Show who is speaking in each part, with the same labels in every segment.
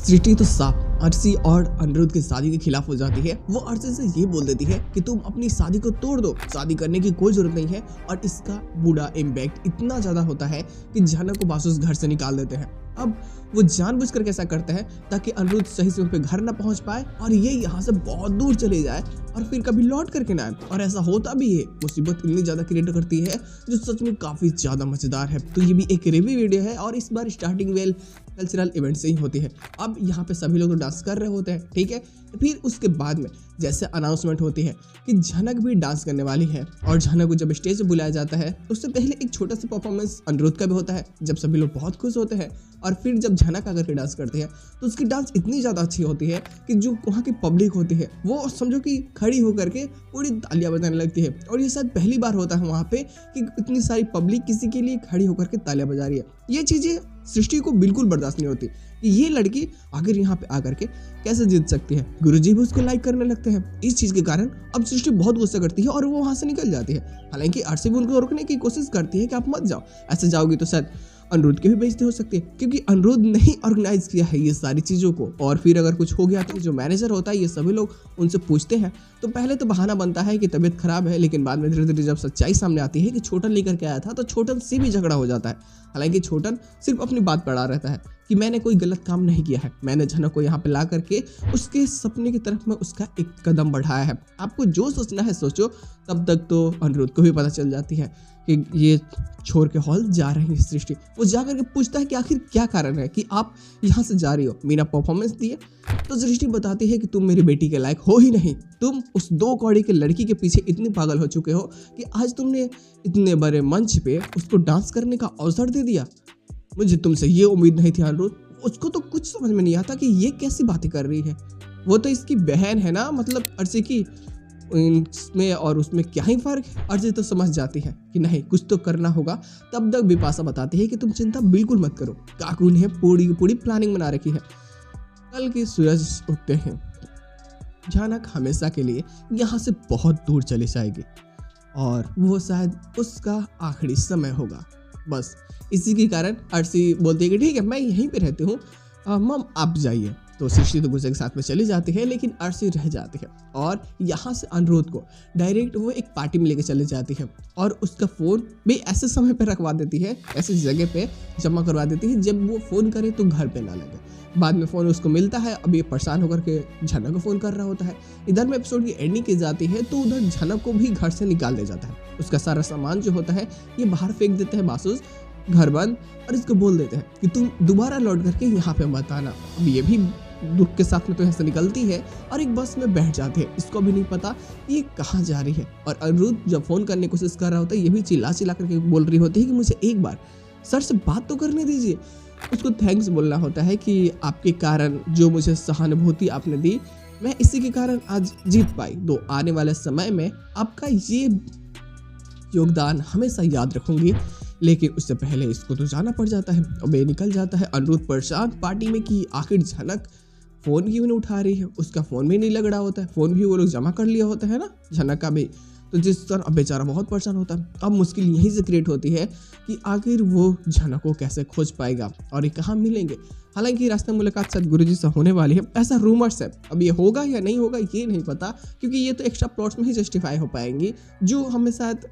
Speaker 1: सृष्टि तो साफ अर्शी और अनिरुद्ध की शादी के खिलाफ हो जाती है। वो अर्शी से ये बोल देती है कि तुम अपनी शादी को तोड़ दो, शादी करने की कोई जरूरत नहीं है। और इसका बुरा इम्पैक्ट इतना ज्यादा होता है कि झनक को बासुस घर से निकाल देते हैं। अब वो जानबूझकर कैसा करते हैं ताकि अनिरुद्ध सही समय पे घर ना पहुंच पाए और ये यहाँ से बहुत दूर चले जाए और फिर कभी लौट करके ना आए। और ऐसा होता भी है। मुसीबत इतनी ज्यादा क्रिएट करती है जो सच में काफी ज्यादा मजेदार है। तो ये भी एक रिव्यू वीडियो है और इस बार स्टार्टिंग कल्चरल इवेंट से ही होती है। अब यहाँ पे सभी लोग तो डांस कर रहे होते हैं, ठीक है। फिर उसके बाद में जैसे अनाउंसमेंट होती है कि झनक भी डांस करने वाली है और झनक को जब स्टेज पे बुलाया जाता है तो उससे पहले एक छोटा सा परफॉर्मेंस अनिरुद्ध का भी होता है जब सभी लोग बहुत खुश होते हैं। और फिर जब झनक आकर के डांस करती है तो उसकी डांस इतनी ज़्यादा अच्छी होती है कि जो वहाँ की पब्लिक होती है वो समझो कि खड़ी होकर के पूरी तालियां बजाने लगती है। और ये शायद पहली बार होता है वहाँ पे कि इतनी सारी पब्लिक किसी के लिए खड़ी होकर के तालियां बजा रही है। ये चीज़ें सृष्टि को बिल्कुल बर्दाश्त नहीं होती कि ये लड़की आखिर यहाँ पे आकर के कैसे जीत सकती है। गुरुजी भी उसको लाइक करने लगते हैं। इस चीज़ के कारण अब सृष्टि बहुत गुस्सा करती है और वो वहाँ से निकल जाती है। हालांकि अर्शी भी उनको रोकने की कोशिश करती है कि आप मत जाओ, ऐसे जाओगी तो शायद अनिरुद्ध की भी बेइज्जती हो सकती है क्योंकि अनिरुद्ध ने ही ऑर्गेनाइज किया है ये सारी चीज़ों को। और फिर अगर कुछ हो गया तो जो मैनेजर होता है ये सभी लोग उनसे पूछते हैं तो पहले तो बहाना बनता है कि तबीयत खराब है, लेकिन बाद में धीरे धीरे जब सच्चाई सामने आती है कि छोटन लेकर के आया था तो छोटन से भी झगड़ा हो जाता है। हालांकि छोटन सिर्फ अपनी बात पड़ा रहता है कि मैंने कोई गलत काम नहीं किया है, मैंने झनक को यहाँ पे ला करके उसके सपने की तरफ में उसका एक कदम बढ़ाया है। आपको जो सोचना है सोचो। तब तक तो अनिरुद्ध को भी पता चल जाती है कि ये छोड़ के हॉल जा रही है सृष्टि। वो जा करके पूछता है कि आखिर क्या कारण है कि आप यहाँ से जा रही हो, बिना परफॉर्मेंस दिए। तो सृष्टि बताती है कि तुम मेरी बेटी के लायक हो ही नहीं, तुम उस 2 कौड़ी के लड़की के पीछे इतने पागल हो चुके हो कि आज तुमने इतने बड़े मंच पे उसको डांस करने का अवसर दे दिया। मुझे तुमसे ये उम्मीद नहीं थी अनिरुद्ध। उसको तो कुछ समझ में नहीं आता कि ये कैसी बातें कर रही है। वो तो इसकी बहन है ना, मतलब अर्शी की, इसमें और उसमें क्या ही फर्क है। अर्शी तो समझ जाती है कि नहीं कुछ तो करना होगा। तब तक बिपाशा बताती है कि तुम चिंता बिल्कुल मत करो, काकू ने पूरी की पूरी प्लानिंग बना रखी है। कल की सूरज उगते हैं झनक हमेशा के लिए यहाँ से बहुत दूर चली जाएगी और वो शायद उसका आखिरी समय होगा। बस इसी के कारण अर्शी बोलती है कि ठीक है मैं यहीं पे रहती हूँ, मम आप जाइए। तो सृष्टि तो गुस्से के साथ में चली जाती है लेकिन अर्शी रह जाती है और यहाँ से अनिरुद्ध को डायरेक्ट वो एक पार्टी में लेके चली जाती है और उसका फ़ोन भी ऐसे समय पे रखवा देती है, ऐसी जगह पे जमा करवा देती है जब वो फ़ोन करे तो घर पे ना लगे। बाद में फ़ोन उसको मिलता है। अब ये परेशान होकर के झनक को फ़ोन कर रहा होता है। इधर में एपिसोड की एंडिंग की जाती है तो उधर झनक को भी घर से निकाल दिया जाता है। उसका सारा सामान जो होता है ये बाहर फेंक देते हैं बासुस, घर बंद, और इसको बोल देते हैं कि तुम दोबारा लौट करके यहाँ पे मत आना। अब ये भी दुख के साथ में तो यहाँ से निकलती है और एक बस में बैठ जाती है। इसको भी नहीं पता ये कहाँ जा रही है। और अनिरुद्ध जब फ़ोन करने की कोशिश कर रहा होता है ये भी चिल्ला चिल्ला करके बोल रही होती है कि मुझे एक बार सर से बात तो करने दीजिए। उसको थैंक्स बोलना होता है कि आपके कारण जो मुझे सहानुभूति आपने दी, मैं इसी के कारण आज जीत पाई। तो आने वाले समय में आपका ये योगदान हमेशा याद रखूंगी। लेकिन उससे पहले इसको तो जाना पड़ जाता है। अब ये निकल जाता है। अनिरुद्ध परेशान पार्टी में कि आखिर झनक फ़ोन क्यों नहीं उठा रही है, उसका फ़ोन भी नहीं लग रहा होता है। फ़ोन भी वो लोग जमा कर लिया होता है ना झनक का भी। तो जिस तरह अब बेचारा बहुत परेशान होता है। अब मुश्किल यहीं से क्रिएट होती है कि आखिर वो झनक को कैसे खोज पाएगा और ये कहाँ मिलेंगे। हालांकि रास्ते में मुलाकात शायद गुरुजी से होने वाली है, ऐसा रूमर्स है। अब ये होगा या नहीं होगा ये नहीं पता क्योंकि ये तो एक्स्ट्रा प्लॉट्स में ही जस्टिफाई हो पाएंगी जो हमें शायद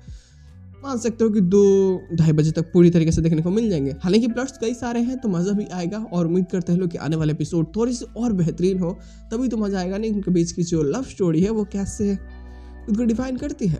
Speaker 1: मान सकते हो कि 2-2:30 बजे तक पूरी तरीके से देखने को मिल जाएंगे। हालांकि प्लॉट्स कई सारे हैं तो मज़ा भी आएगा और उम्मीद करते हैं लोग कि आने वाले एपिसोड थोड़ी सी और बेहतरीन हो, तभी तो मज़ा आएगा। नहीं उनके बीच की जो लव स्टोरी है वो कैसे खुद को डिफाइन करती है।